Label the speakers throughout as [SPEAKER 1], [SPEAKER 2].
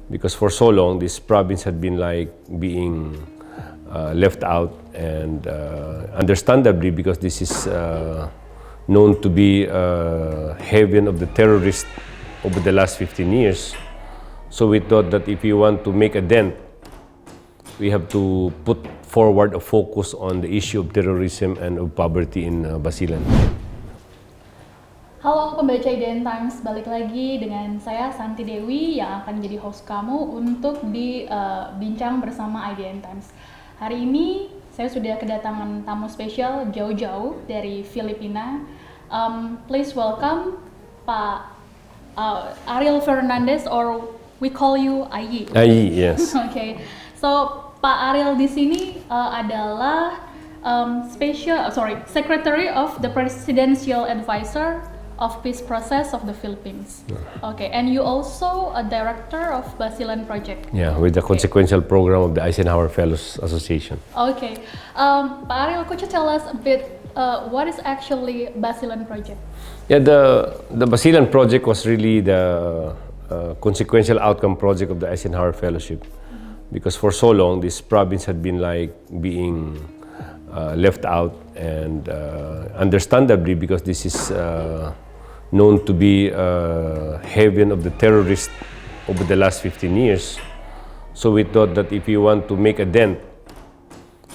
[SPEAKER 1] because for so long this province had been like being left out, and understandably, because this is known to be haven of the terrorists over the last 15 years. So we thought that if we want to make a dent, we have to put forward a focus on the issue of terrorism and of poverty in Basilan.
[SPEAKER 2] Halo pembaca Dian Times, balik lagi dengan saya Santi Dewi yang akan jadi host kamu untuk di bincang bersama Dian Times. Hari ini saya sudah kedatangan tamu spesial jauh-jauh dari Filipina. Please welcome Pak Ariel Fernandez, or we call you Ayi.
[SPEAKER 1] Ayi, yes.
[SPEAKER 2] Okay, so Pak Ariel di sini adalah Secretary of the Presidential Advisor of Peace Process of the Philippines. Okay, and you also a Director of Basilan Project.
[SPEAKER 1] Yeah, with the consequential program of the Eisenhower Fellows Association.
[SPEAKER 2] Okay, Pak Ariel, could you tell us a bit what is actually Basilan Project?
[SPEAKER 1] Yeah, the Basilan Project was really the consequential outcome project of the Eisenhower Fellowship, because for so long this province had been like being left out, and understandably, because this is known to be haven of the terrorists over the last 15 years. So we thought that if we want to make a dent,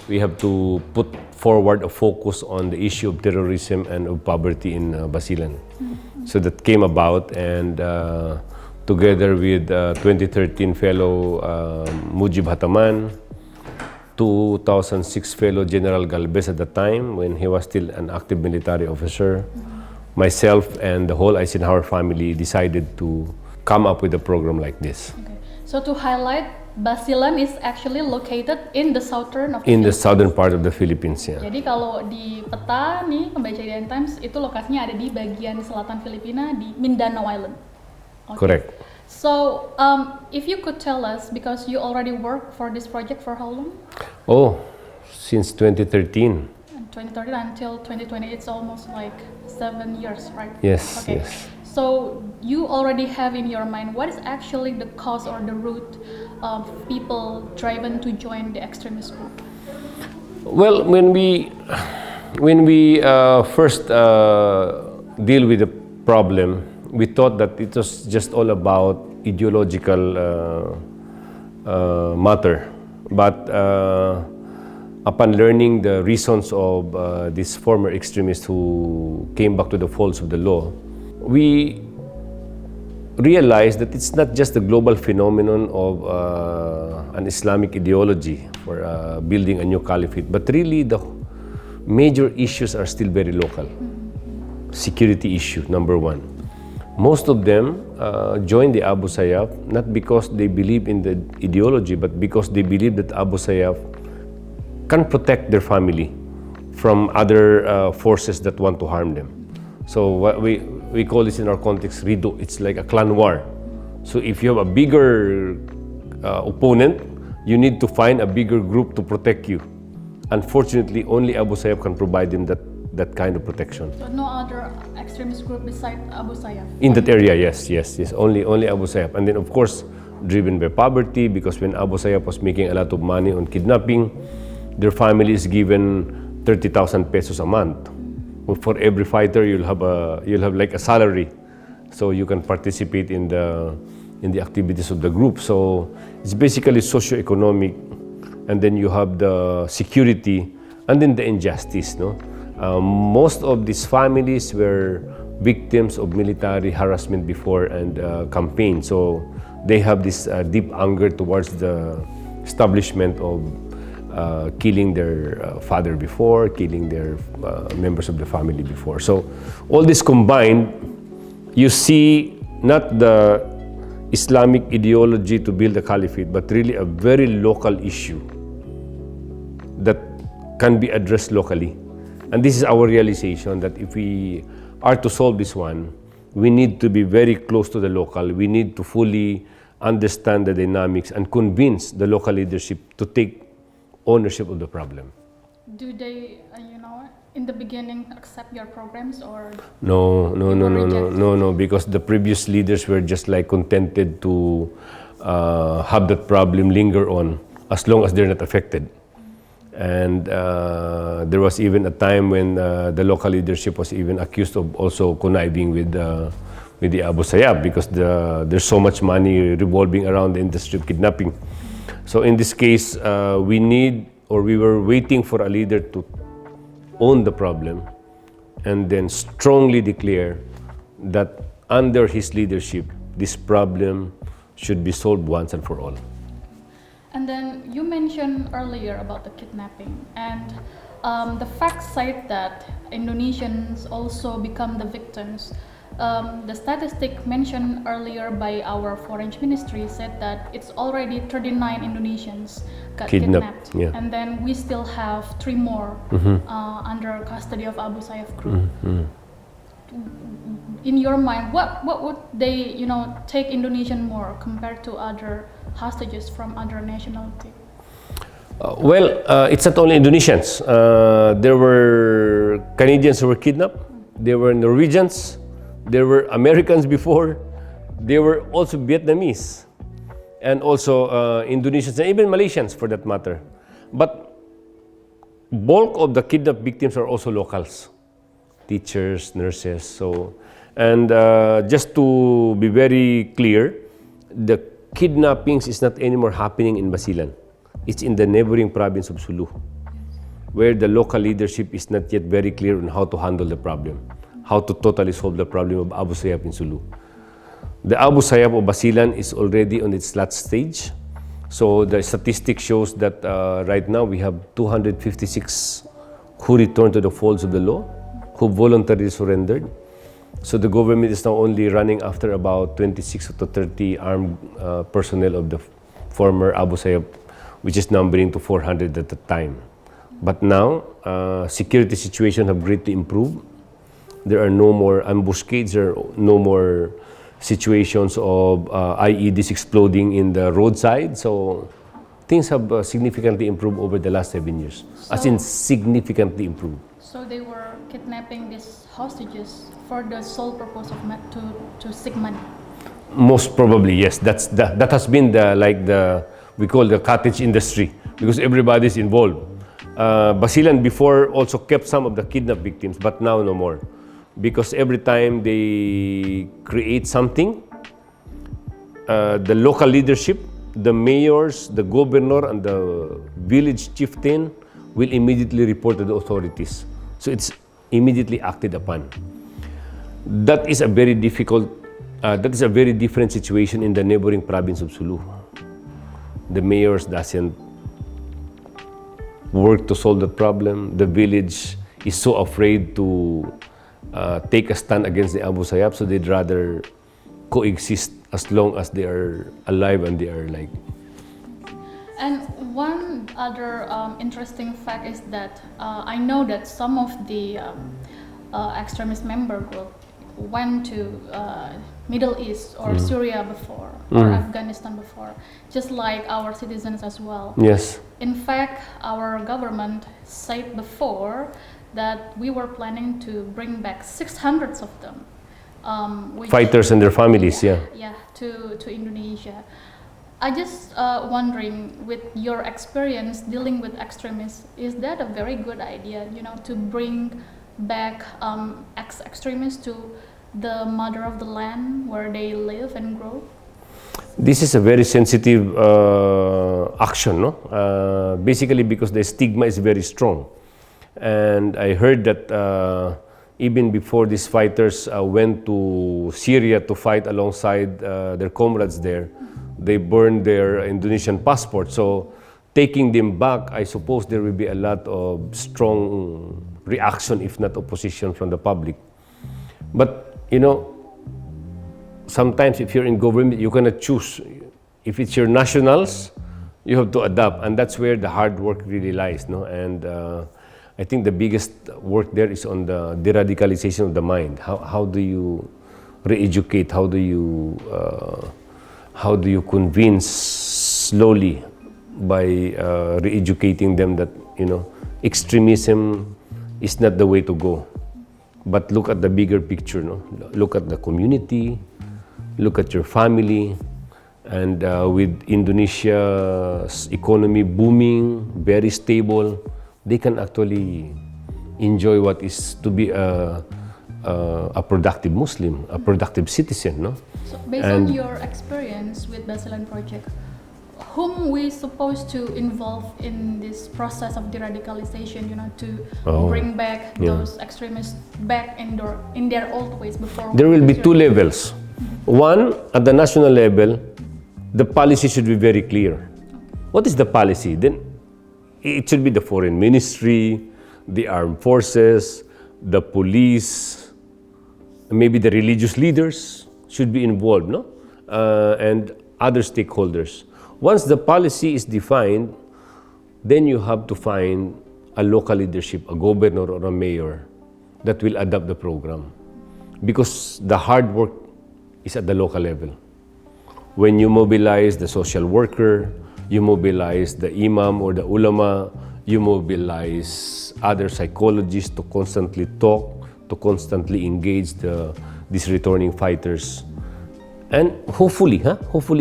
[SPEAKER 1] we have to put forward a focus on the issue of terrorism and of poverty in Basilan. So that came about, and together with 2013 fellow Mujib Hataman, 2006 fellow General Galvez at the time when he was still an active military officer, myself and the whole Eisenhower family decided to come up with a program like this.
[SPEAKER 2] Okay. So to highlight, Basilan is actually located in the southern of the
[SPEAKER 1] In the
[SPEAKER 2] Philippines.
[SPEAKER 1] southern part of the Philippines, yeah.
[SPEAKER 2] Jadi kalau di peta nih pembaca Dian Times itu lokasinya ada di bagian selatan Filipina di Mindanao Island. Okay.
[SPEAKER 1] Correct.
[SPEAKER 2] So if you could tell us, because you already work for this project for how long?
[SPEAKER 1] Oh, since 2013.
[SPEAKER 2] 2013 until 2020, it's almost like 7 years, right?
[SPEAKER 1] Yes,
[SPEAKER 2] Okay.
[SPEAKER 1] yes.
[SPEAKER 2] So you already have in your mind what is actually the cause or the root of people driven to join the extremist group?
[SPEAKER 1] Well, when we first deal with the problem, we thought that it was just all about ideological matter. But upon learning the reasons of these former extremists who came back to the folds of the law, we realized that it's not just a global phenomenon of an Islamic ideology for building a new caliphate, but really the major issues are still very local. Security issue, number one. Most of them joined the Abu Sayyaf not because they believe in the ideology, but because they believe that Abu Sayyaf can protect their family from other forces that want to harm them. So what we call this in our context rido. It's like a clan war. So if you have a bigger opponent, you need to find a bigger group to protect you. Unfortunately, only Abu Sayyaf can provide them that kind of protection.
[SPEAKER 2] So no other extremist group beside Abu Sayyaf?
[SPEAKER 1] In that area, yes. Only Abu Sayyaf. And then of course, driven by poverty, because when Abu Sayyaf was making a lot of money on kidnapping, their family is given 30,000 pesos a month. For every fighter, you'll have like a salary, so you can participate in the activities of the group. So it's basically socio-economic, and then you have the security, and then the injustice. No, most of these families were victims of military harassment before and campaign. So they have this deep anger towards the establishment of killing their father before, killing their members of the family before. So all this combined, you see not the Islamic ideology to build a caliphate, but really a very local issue that can be addressed locally. And this is our realization, that if we are to solve this one, we need to be very close to the local. We need to fully understand the dynamics and convince the local leadership to take ownership of the problem.
[SPEAKER 2] Do they, in the beginning, accept your programs, or
[SPEAKER 1] No, because the previous leaders were just like contented to have that problem linger on as long as they're not affected. And there was even a time when the local leadership was even accused of also conniving with the Abu Sayyaf because there's so much money revolving around the industry of kidnapping. So in this case, we were waiting for a leader to own the problem and then strongly declare that under his leadership, this problem should be solved once and for all.
[SPEAKER 2] And then you mentioned earlier about the kidnapping, and the facts said that Indonesians also become the victims. The statistic mentioned earlier by our foreign ministry said that it's already 39 Indonesians got kidnapped.
[SPEAKER 1] Yeah.
[SPEAKER 2] And then we still have 3 more under custody of Abu Sayyaf group. In your mind, what would they take Indonesian more compared to other hostages from other nationality?
[SPEAKER 1] It's not only Indonesians. There were Canadians who were kidnapped. There were Norwegians. There were Americans before. There were also Vietnamese, and also Indonesians and even Malaysians for that matter. But bulk of the kidnapped victims are also locals, teachers, nurses. And just to be very clear, the kidnappings is not anymore happening in Basilan. It's in the neighboring province of Sulu, where the local leadership is not yet very clear on how to handle the problem, how to totally solve the problem of Abu Sayyaf in Sulu. The Abu Sayyaf of Basilan is already on its last stage. So the statistic shows that right now we have 256 who returned to the folds of the law, who voluntarily surrendered. So the government is now only running after about 26 to 30 armed personnel of the former Abu Sayyaf, which is numbering to 400 at the time. But now, security situation have greatly improved. There are no more ambuscades, there are no more situations of IEDs exploding in the roadside. So things have significantly improved over the last 7 years, as in significantly improved.
[SPEAKER 2] So they were kidnapping these hostages for the sole purpose of to seek money?
[SPEAKER 1] Most probably, yes. That has been we call the cottage industry, because everybody's involved. Basilan before also kept some of the kidnapped victims, but now no more. Because every time they create something, the local leadership, the mayors, the governor, and the village chieftain will immediately report to the authorities. So it's immediately acted upon. That is a very different situation in the neighboring province of Sulu. The mayors doesn't work to solve the problem. The village is so afraid to take a stand against the Abu Sayyaf, so they'd rather coexist as long as they are alive and they are like.
[SPEAKER 2] And one other interesting fact is that I know that some of the extremist member group went to Middle East or Syria before, or Afghanistan before, just like our citizens as well.
[SPEAKER 1] Yes.
[SPEAKER 2] In fact, our government said before that we were planning to bring back 600 of them.
[SPEAKER 1] Fighters and their families,
[SPEAKER 2] yeah, to Indonesia. I just wondering, with your experience dealing with extremists, is that a very good idea, to bring back ex-extremists to the mother of the land where they live and grow?
[SPEAKER 1] This is a very sensitive action, no? Basically because the stigma is very strong. And I heard that even before these fighters went to Syria to fight alongside their comrades there, they burned their Indonesian passport. So taking them back, I suppose there will be a lot of strong reaction, if not opposition, from the public. But sometimes if you're in government, you cannot choose. If it's your nationals, you have to adapt, and that's where the hard work really lies, no? And I think the biggest work there is on the de-radicalization of the mind. How do you re-educate? How do you convince slowly by re-educating them that extremism is not the way to go? But look at the bigger picture, no? Look at the community, look at your family, And with Indonesia's economy booming, very stable, they can actually enjoy what is to be a productive Muslim, a productive citizen, no?
[SPEAKER 2] So based on your experience with Basilan project, whom we supposed to involve in this process of deradicalization, to bring back those extremists back in their old ways before?
[SPEAKER 1] There will be two levels. One, at the national level, the policy should be very clear. What is the policy? Then it should be the foreign ministry, the armed forces, the police, maybe the religious leaders should be involved, no? And other stakeholders. Once the policy is defined, then you have to find a local leadership, a governor or a mayor that will adopt the program. Because the hard work is at the local level. When you mobilize the social worker, you mobilize the imam or the ulama, you mobilize other psychologists to constantly talk, to constantly engage these returning fighters. And hopefully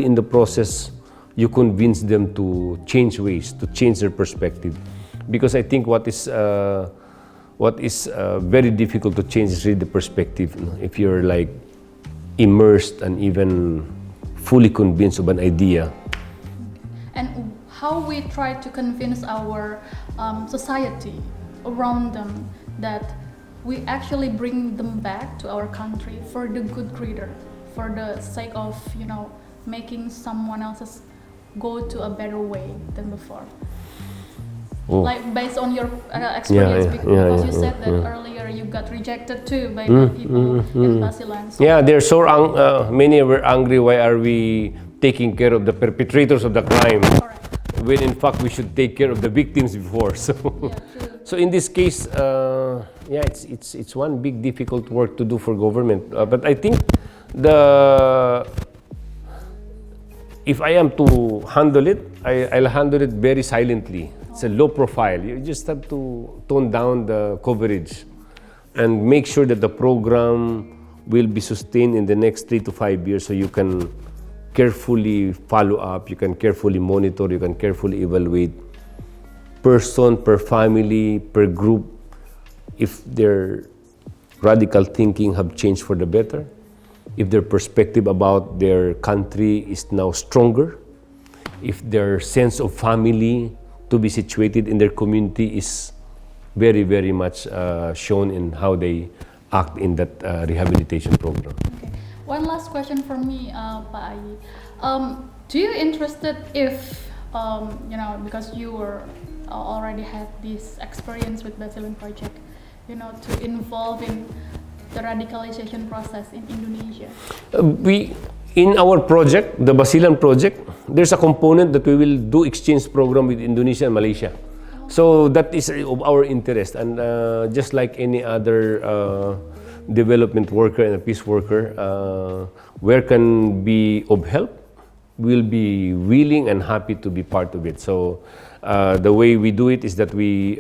[SPEAKER 1] in the process, you convince them to change ways, to change their perspective. Because I think what is very difficult to change is really the perspective. If you're like immersed and even fully convinced of an idea.
[SPEAKER 2] And how we try to convince our society around them that we actually bring them back to our country for the good greater, for the sake of making someone else's go to a better way than before. Like based on your experience, because you said that earlier you got rejected too by the people in Basilan. So
[SPEAKER 1] Yeah, they're so many were angry. Why are we taking care of the perpetrators of the crime?
[SPEAKER 2] correct.
[SPEAKER 1] When in fact we should take care of the victims before. So,
[SPEAKER 2] Yeah, true.
[SPEAKER 1] so in this case, it's one big difficult work to do for government. But I think if I am to handle it, I'll handle it very silently. It's a low profile. You just have to tone down the coverage and make sure that the program will be sustained in the next 3 to 5 years, so you can carefully follow up, you can carefully monitor, you can carefully evaluate person per family, per group, if their radical thinking have changed for the better, if their perspective about their country is now stronger, if their sense of family to be situated in their community is very, very much shown in how they act in that rehabilitation program.
[SPEAKER 2] Okay. One last question from me, Pak Ayi. Do you interested if, because you were already had this experience with Basilan project, to involve in the radicalization process in Indonesia? In our project, the Basilan project, there's a component that we will do exchange program with Indonesia and Malaysia. So that is of our interest, and just like any other development worker and a peace worker, where can be of help, we'll be willing and happy to be part of it. So the way we do it is that we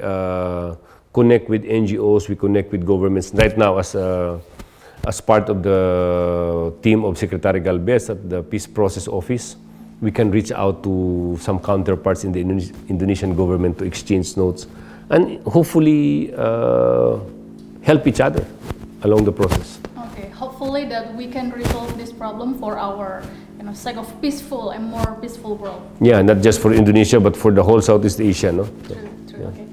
[SPEAKER 2] connect with NGOs, we connect with governments. Right now, as part of the team of Secretary Galvez at the Peace Process Office, we can reach out to some counterparts in the Indonesian government to exchange notes and hopefully help each other along the process. Okay, hopefully that we can resolve this problem for our sake of peaceful and more peaceful world.
[SPEAKER 1] Yeah, not just for Indonesia but for the whole Southeast Asia, no?
[SPEAKER 2] True. Yeah. Okay.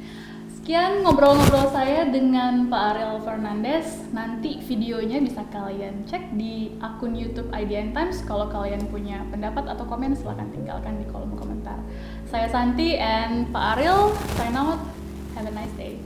[SPEAKER 2] Sekian ngobrol-ngobrol saya dengan Pak Ariel Fernandez. Nanti videonya bisa kalian cek di akun YouTube IDN Times. Kalau kalian punya pendapat atau komen, silahkan tinggalkan di kolom komentar. Saya Santi and Pak Ariel, sign out. Have a nice day.